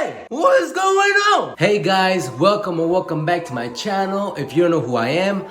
Hey, what is going on? Hey guys, welcome back to my channel. If you don't know who I am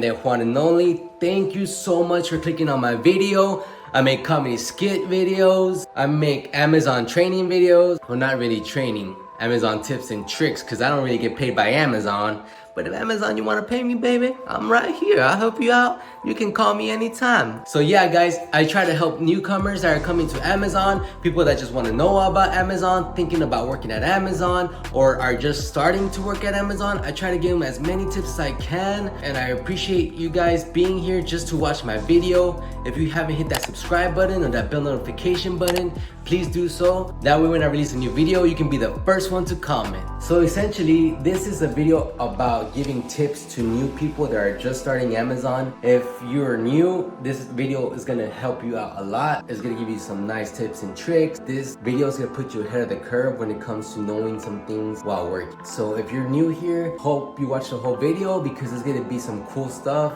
the one and only. Thank you so much for clicking on my video. I make comedy skit videos. I make Amazon training videos. Well, not really training, Amazon tips and tricks, because I don't really get paid by Amazon. But if Amazon, you want to pay me, baby, I'm right here. I'll help you out. You can call me anytime. So yeah, guys, I try to help newcomers that are coming to Amazon, people that just want to know about Amazon, thinking about working at Amazon, or are just starting to work at Amazon. I try to give them as many tips as I can, and I appreciate you guys being here just to watch my video. If you haven't hit that subscribe button or that bell notification button, please do so. That way when I release a new video, you can be the first one to comment. So essentially, this is a video about giving tips to new people that are just starting Amazon. If you're new, this video is gonna help you out a lot. It's gonna give you some nice tips and tricks. This video is gonna put you ahead of the curve when it comes to knowing some things while working. So if you're new here, hope you watch the whole video because it's gonna be some cool stuff.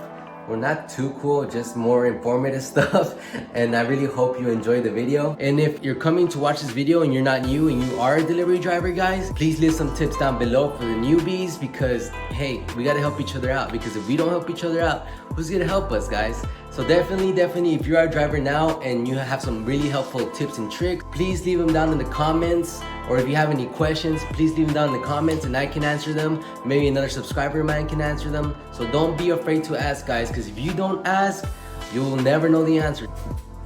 Well, not too cool, just more informative stuff, and I really hope you enjoy the video. And if you're coming to watch this video and you're not new and you are a delivery driver, guys, please leave some tips down below for the newbies, because hey, we gotta help each other out, because if we don't help each other out, who's gonna help us, guys? So definitely, if you are a driver now and you have some really helpful tips and tricks, please leave them down in the comments. Or if you have any questions, please leave them down in the comments and I can answer them. Maybe another subscriber of mine can answer them. So don't be afraid to ask, guys, because if you don't ask, you will never know the answer.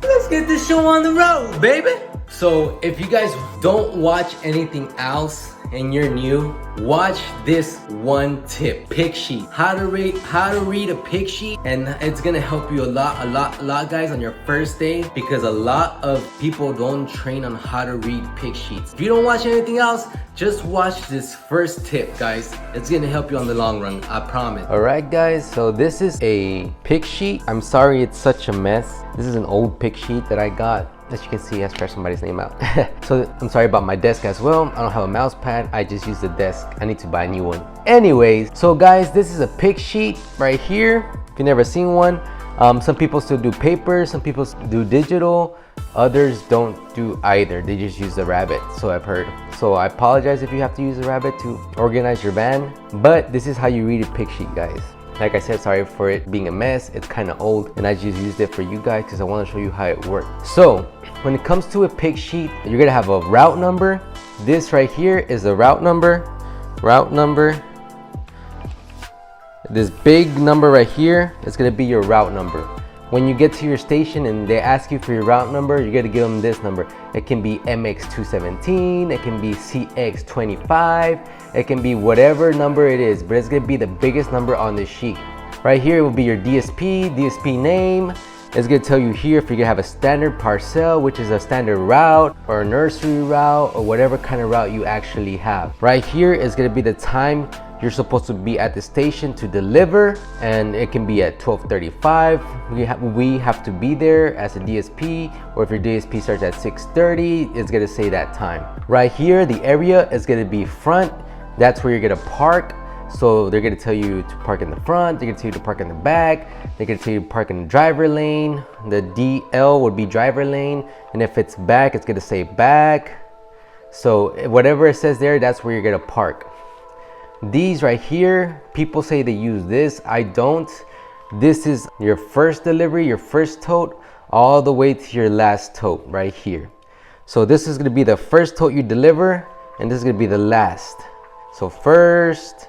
Let's get this show on the road, baby. So if you guys don't watch anything else and you're new, watch this one tip: pick sheet. How to read a pick sheet, and it's gonna help you a lot, guys, on your first day, because a lot of people don't train on how to read pick sheets. If you don't watch anything else, just watch this first tip, guys. It's gonna help you on the long run, I promise. All right, guys, so this is a pick sheet. I'm sorry it's such a mess. This is an old pick sheet that I got. As you can see, I scratched somebody's name out. So I'm sorry about my desk as well. I don't have a mouse pad. I just use the desk. I need to buy a new one. Anyways, so guys, this is a pick sheet right here. If you've never seen one, some people still do paper, some people do digital, others don't do either. They just use the rabbit, so I've heard. So I apologize if you have to use the rabbit to organize your van, but this is how you read a pick sheet, guys. Like I said, sorry for it being a mess. It's kind of old, and I just used it for you guys because I want to show you how it works. So when it comes to a pick sheet, you're gonna have a route number. This right here is the route number. This big number right here is gonna be your route number. When you get to your station and they ask you for your route number, you gotta give them this number. It can be MX217, it can be CX25, it can be whatever number it is, but it's gonna be the biggest number on the sheet. Right here will be your DSP name. It's gonna tell you here if you're gonna have a standard parcel, which is a standard route, or a nursery route, or whatever kind of route you actually have. Right here is gonna be the time you're supposed to be at the station to deliver, and it can be at 12:35. We have to be there as a DSP, or if your DSP starts at 6:30, it's gonna say that time. Right here, the area is gonna be front. That's where you're gonna park. So they're gonna tell you to park in the front, they're gonna tell you to park in the back, they're gonna tell you to park in the driver lane. The DL would be driver lane, and if it's back, it's gonna say back. So whatever it says there, that's where you're gonna park. These right here, people say they use this. I don't. This is your first delivery, your first tote, all the way to your last tote right here. So this is gonna be the first tote you deliver, and this is gonna be the last. So first,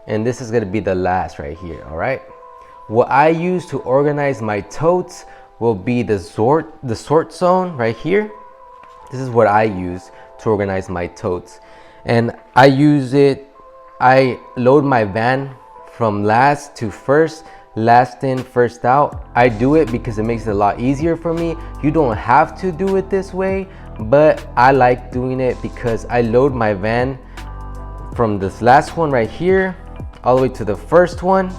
and this is gonna be the last right here, all right? What I use to organize my totes will be the sort zone right here. This is what I use to organize my totes. And I use it, I load my van from last to first, last in, first out. I do it because it makes it a lot easier for me. You don't have to do it this way, but I like doing it because I load my van from this last one right here all the way to the first one,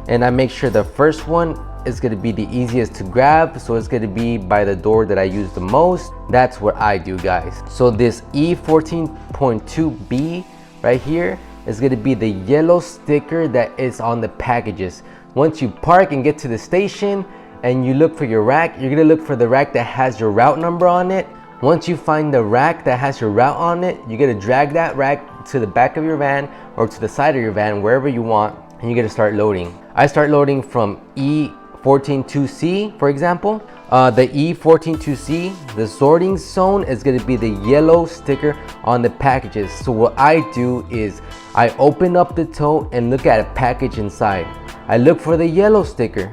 and I make sure the first one is going to be the easiest to grab, so it's going to be by the door that I use the most. That's what I do, guys. So this E14.2B right here is going to be the yellow sticker that is on the packages. Once you park and get to the station and you look for your rack, you're going to look for the rack that has your route number on it. Once you find the rack that has your route on it, you gotta drag that rack to the back of your van or to the side of your van, wherever you want, and you gotta start loading. I start loading from E142C, for example. The E142C, the sorting zone is gonna be the yellow sticker on the packages. So what I do is I open up the tote and look at a package inside. I look for the yellow sticker.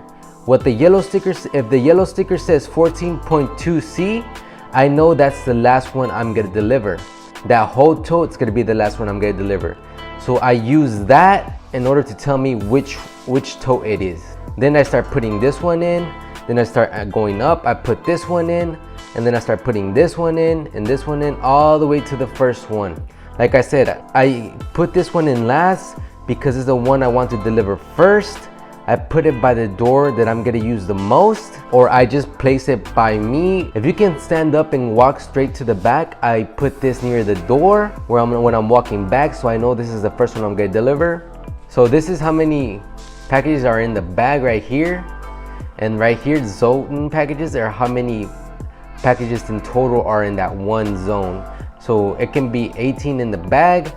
What the yellow sticker, if the yellow sticker says 14.2C, I know that's the last one I'm gonna deliver. That whole tote's gonna be the last one I'm gonna deliver. So I use that in order to tell me which tote it is. Then I start putting this one in. Then I start going up, I put this one in, and then I start putting this one in, and this one in, all the way to the first one. Like I said, I put this one in last because it's the one I want to deliver first. I put it by the door that I'm gonna use the most, or I just place it by me. If you can stand up and walk straight to the back, I put this near the door when I'm walking back, so I know this is the first one I'm gonna deliver. So this is how many packages are in the bag right here. And right here, zone packages are how many packages in total are in that one zone. So it can be 18 in the bag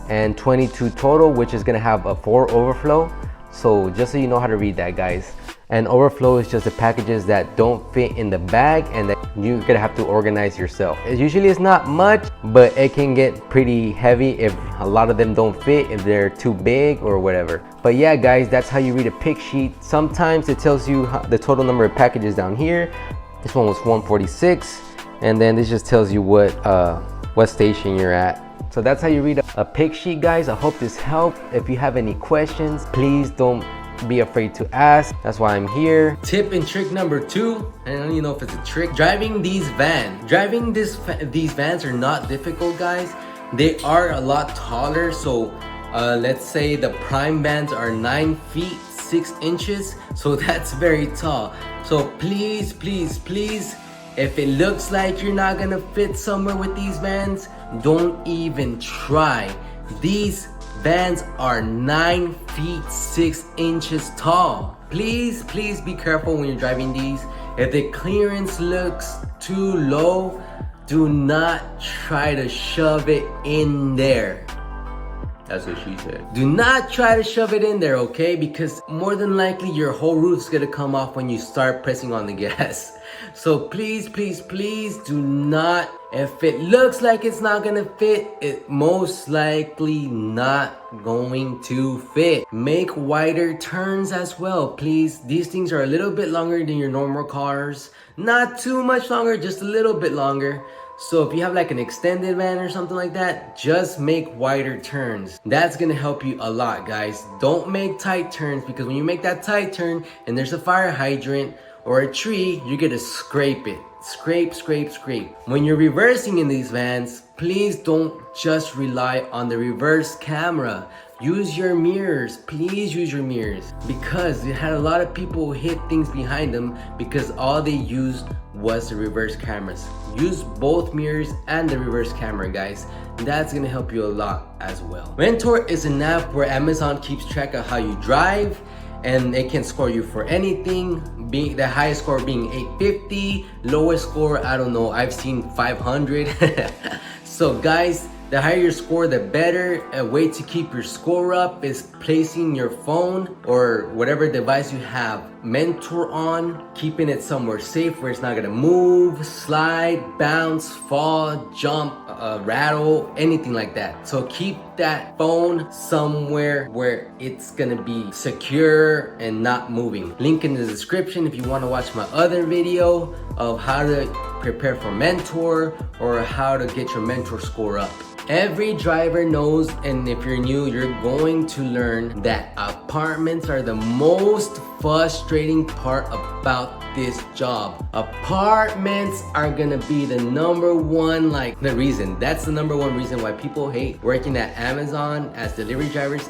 and 22 total, which is gonna have a 4 overflow. So just so you know how to read that, guys. And overflow is just the packages that don't fit in the bag and that you're gonna have to organize yourself. Usually it's not much, but it can get pretty heavy if a lot of them don't fit, if they're too big or whatever. But yeah, guys, that's how you read a pick sheet. Sometimes it tells you the total number of packages down here. This one was 146, and then this just tells you what station you're at. So that's how you read a pick sheet, guys. I hope this helped. If you have any questions, please don't be afraid to ask. That's why I'm here. Tip and trick number 2, I don't even know if it's a trick. Driving these vans. These vans are not difficult, guys. They are a lot taller. So let's say the prime vans are 9 feet 6 inches. So that's very tall. So please, please, please, if it looks like you're not gonna fit somewhere with these vans, don't even try. These vans are 9 feet 6 inches tall. Please, please be careful when you're driving these. If the clearance looks too low, do not try to shove it in there. That's what she said. Do not try to shove it in there, okay? Because more than likely your whole roof's gonna come off when you start pressing on the gas. So please, please, please do not. If it looks like it's not gonna fit, it most likely not going to fit. Make wider turns as well, please. These things are a little bit longer than your normal cars. Not too much longer, just a little bit longer. So if you have like an extended van or something like that, just make wider turns. That's gonna help you a lot, guys. Don't make tight turns, because when you make that tight turn and there's a fire hydrant or a tree, you're gonna scrape it. Scrape, scrape, scrape. When you're reversing in these vans, please don't just rely on the reverse camera. Use your mirrors, please use your mirrors, because you had a lot of people hit things behind them because all they used was the reverse cameras. Use both mirrors and the reverse camera, guys. That's gonna help you a lot as well. Mentor is an app where Amazon keeps track of how you drive, and it can score you for anything. Being the highest score being 850, lowest score, I don't know, I've seen 500. So guys, the higher your score, the better. A way to keep your score up is placing your phone or whatever device you have Mentor on, keeping it somewhere safe where it's not gonna move, slide, bounce, fall, jump, rattle, anything like that. So keep that phone somewhere where it's gonna be secure and not moving. Link in the description if you want to watch my other video of how to prepare for Mentor or how to get your Mentor score up. Every driver knows, and if you're new, you're going to learn that apartments are the most frustrating part about this job. Apartments are gonna be the number one, that's the number one reason why people hate working at Amazon as delivery drivers.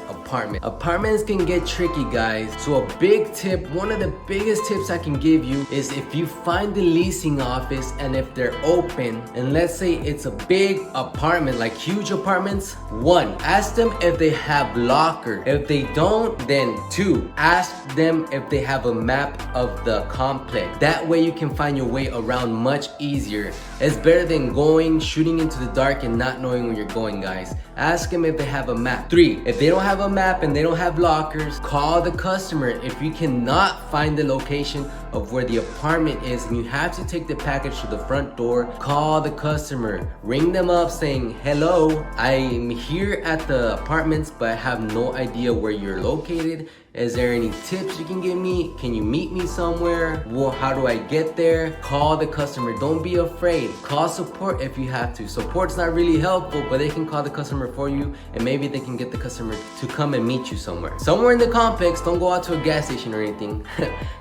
Apartments can get tricky, guys. So a big tip, one of the biggest tips I can give you is if you find the leasing office and if they're open, and let's say it's a big apartment, like huge apartments, 1, ask them if they have locker. If they don't, then 2, ask them if they have a map of the complex complex. That way you can find your way around much easier. It's better than shooting into the dark and not knowing where you're going, guys. Ask them if they have a map. 3, if they don't have a map and they don't have lockers, call the customer. If you cannot find the location of where the apartment is and you have to take the package to the front door, call the customer. Ring them up saying, hello, I'm here at the apartments, but I have no idea where you're located. Is there any tips you can give me? Can you meet me somewhere? Well, how do I get there? Call the customer. Don't be afraid. Call support if you have to. Support's not really helpful, but they can call the customer for you, and maybe they can get the customer to come and meet you somewhere. Somewhere in the complex. Don't go out to a gas station or anything.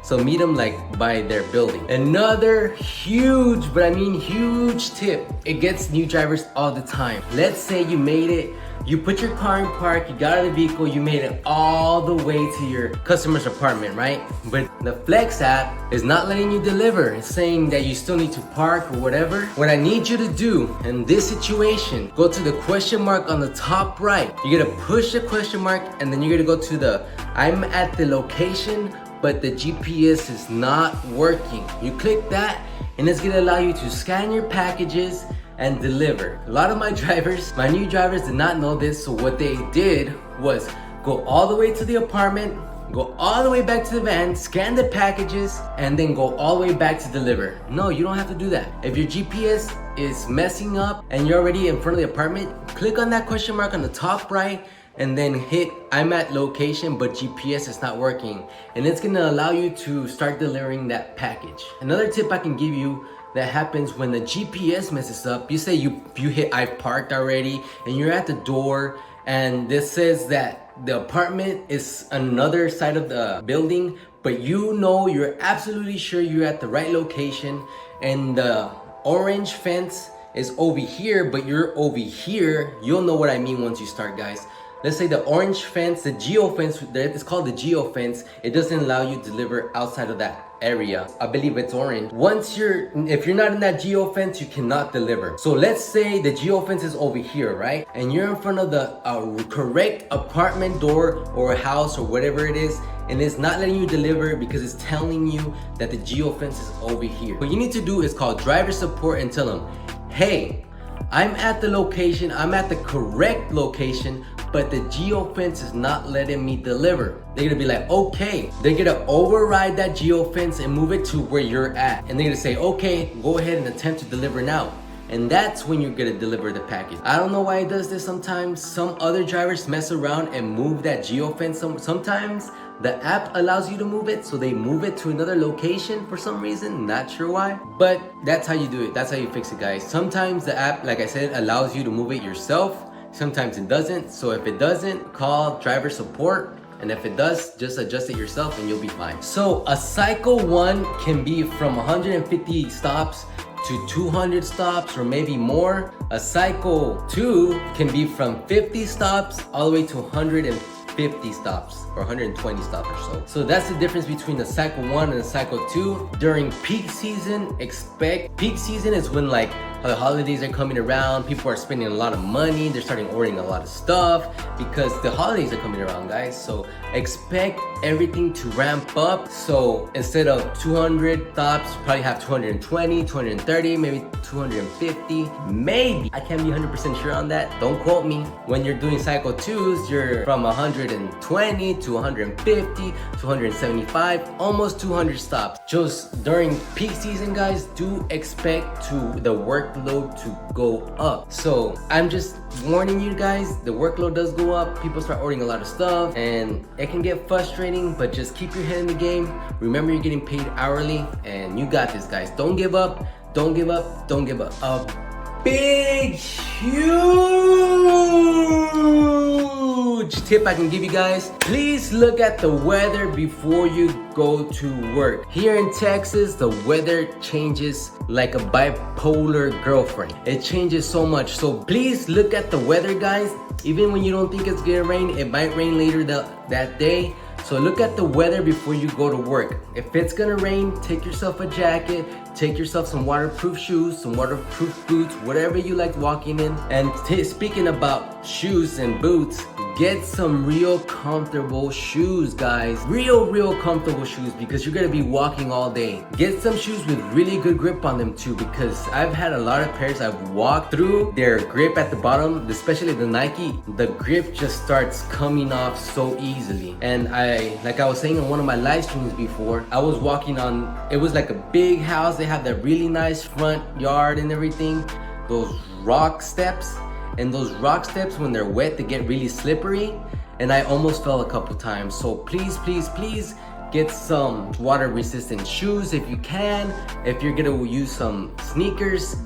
So meet them like by their building. Another huge, but I mean huge tip. It gets new drivers all the time. Let's say you made it. You put your car in park, you got out of the vehicle, you made it all the way to your customer's apartment, right? But the Flex app is not letting you deliver. It's saying that you still need to park or whatever. What I need you to do in this situation, go to the question mark on the top right. You're gonna push the question mark and then you're gonna go to the I'm at the location, but the GPS is not working. You click that and it's gonna allow you to scan your packages and deliver. A lot of my new drivers did not know this, so what they did was go all the way to the apartment, go all the way back to the van, scan the packages, and then go all the way back to deliver. No, you don't have to do that. If your GPS is messing up and you're already in front of the apartment, click on that question mark on the top right and then hit I'm at location but GPS is not working, and it's gonna allow you to start delivering that package. Another tip I can give you that happens when the GPS messes up, you say you hit I've parked already and you're at the door and this says that the apartment is another side of the building, but you're absolutely sure you're at the right location and the orange fence is over here, but you're over here. You'll know what I mean once you start, guys. Let's say the orange fence, the GEO Fence, it's called the GEO Fence. It doesn't allow you to deliver outside of that area. I believe it's orange. If you're not in that GEO Fence, you cannot deliver. So let's say the GEO Fence is over here, right? And you're in front of the correct apartment door or a house or whatever it is, and it's not letting you deliver because it's telling you that the GEO Fence is over here. What you need to do is call driver support and tell them, hey, I'm at the location, I'm at the correct location, but the GEO Fence is not letting me deliver. They're gonna be like, okay. They're gonna override that GEO Fence and move it to where you're at. And they're gonna say, okay, go ahead and attempt to deliver now. And that's when you're gonna deliver the package. I don't know why it does this sometimes. Some other drivers mess around and move that GEO Fence. Sometimes the app allows you to move it, so they move it to another location for some reason, not sure why. But that's how you do it, that's how you fix it, guys. Sometimes the app, like I said, allows you to move it yourself. Sometimes it doesn't. So if it doesn't, call driver support. And if it does, just adjust it yourself and you'll be fine. So a cycle 1 can be from 150 stops to 200 stops or maybe more. A cycle 2 can be from 50 stops all the way to 150 stops or 120 stops or so. So that's the difference between the cycle 1 and the cycle 2. During peak season, peak season is when like the holidays are coming around, people are spending a lot of money, they're starting ordering a lot of stuff because the holidays are coming around, guys. So expect everything to ramp up. So instead of 200 stops, you probably have 220, 230, maybe 250, maybe. I can't be 100% sure on that, don't quote me. When you're doing cycle 2s, you're from 120 to 150 to 175, almost 200 stops. Just during peak season, guys, do expect the workload to go up. So I'm just warning you guys, the workload does go up. People start ordering a lot of stuff and it can get frustrating, but just keep your head in the game. Remember, you're getting paid hourly and you got this, guys. Don't give up, don't give up, don't give up. A big, huge tip I can give you guys, please look at the weather before you go to work. Here in Texas, the weather changes like a bipolar girlfriend. It changes so much. So please look at the weather, guys. Even when you don't think it's gonna rain, it might rain later that day. So look at the weather before you go to work. If it's gonna rain, take yourself a jacket, take yourself some waterproof shoes, some waterproof boots, whatever you like walking in. And speaking about shoes and boots, get some real comfortable shoes, guys. Real comfortable shoes, because you're gonna be walking all day. Get some shoes with really good grip on them too, because I've had a lot of pairs I've walked through, their grip at the bottom, especially the Nike, the grip just starts coming off so easily. And like I was saying on one of my live streams before, I was walking on, it was like a big house. They have that really nice front yard and everything. Those rock steps, and those rock steps, when they're wet, they get really slippery, and I almost fell a couple times. So please get some water resistant shoes if you can. If you're gonna use some sneakers,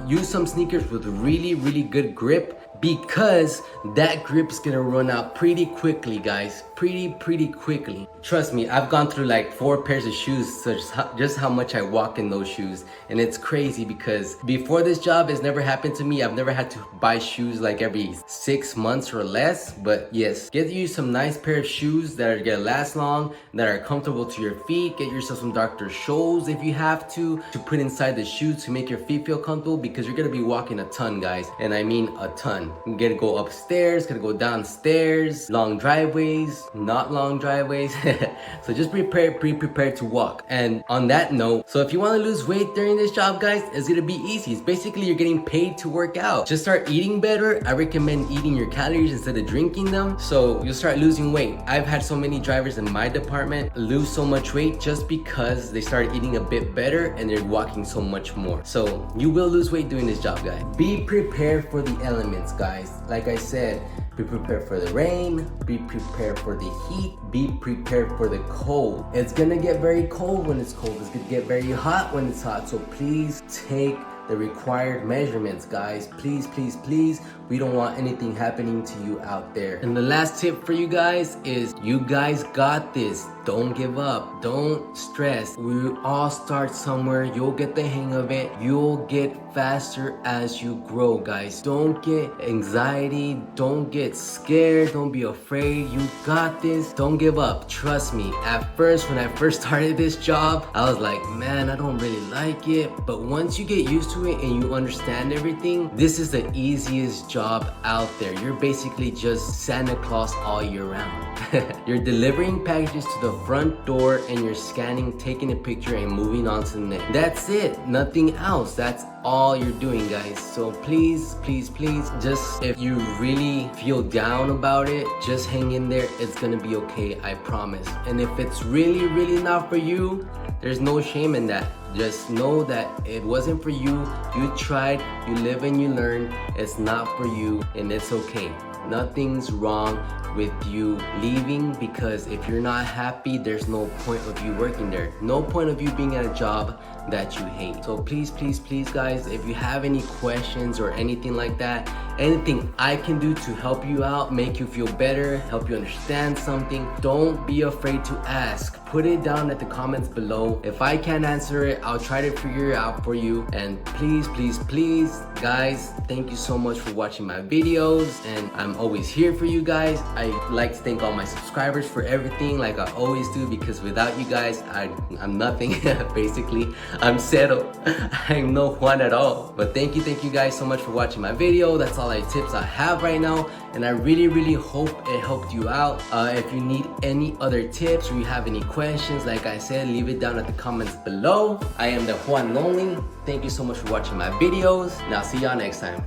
use some sneakers with really good grip, because that grip is gonna run out pretty quickly, guys. Pretty quickly. Trust me, I've gone through like 4 pairs of shoes, so just how much I walk in those shoes. And it's crazy, because before this job, it's never happened to me. I've never had to buy shoes like every 6 months or less. But yes, get you some nice pair of shoes that are gonna last long, that are comfortable to your feet. Get yourself some Dr. Scholl's if you have to put inside the shoes to make your feet feel comfortable, because you're gonna be walking a ton, guys. And I mean a ton. You're gonna go upstairs, gonna go downstairs, long driveways, not long driveways. So just be prepared to walk. And on that note, so if you want to lose weight during this job, guys, it's gonna be easy. It's basically you're getting paid to work out. Just start eating better. I recommend eating your calories instead of drinking them, so you'll start losing weight. I've had so many drivers in my department lose so much weight just because they started eating a bit better and they're walking so much more. So you will lose weight doing this job, guys. Be prepared for the elements, guys. Like I said, be prepared for the rain, be prepared for the heat, be prepared for the cold. It's gonna get very cold when it's cold. It's gonna get very hot when it's hot. So please take the required measurements, guys. Please. We don't want anything happening to you out there. And the last tip for you guys is, you guys got this. Don't give up. Don't stress. We all start somewhere. You'll get the hang of it. You'll get faster as you grow, guys. Don't get anxiety. Don't get scared. Don't be afraid. You got this. Don't give up. Trust me. At first, when I first started this job, I was like, man, I don't really like it. But once you get used to it and you understand everything, this is the easiest job out there. You're basically just Santa Claus all year round. You're delivering packages to the front door, and you're scanning, taking a picture, and moving on to the next. That's it. Nothing else. That's all you're doing, guys. So please, just, if you really feel down about it, just hang in there. It's gonna be okay, I promise. And if it's really not for you, there's no shame in that. Just know that it wasn't for you. You tried, you live and you learn. It's not for you, and it's okay. Nothing's wrong with you leaving, because if you're not happy, there's no point of you working there. No point of you being at a job that you hate. So please guys, if you have any questions or anything like that, anything I can do to help you out, make you feel better, help you understand something, don't be afraid to ask. Put it down at the comments below. If I can't answer it, I'll try to figure it out for you. And please guys, thank you so much for watching my videos, and I'm always here for you guys. I like to thank all my subscribers for everything, like I always do, because without you guys, I'm nothing. Basically, I'm settled. I'm no Juan at all. But thank you guys so much for watching my video. That's all the tips I have right now, and I really hope it helped you out. If you need any other tips, or you have any questions, like I said, leave it down at the comments below. I am the Juan and Only. Thank you so much for watching my videos, and I'll see y'all next time.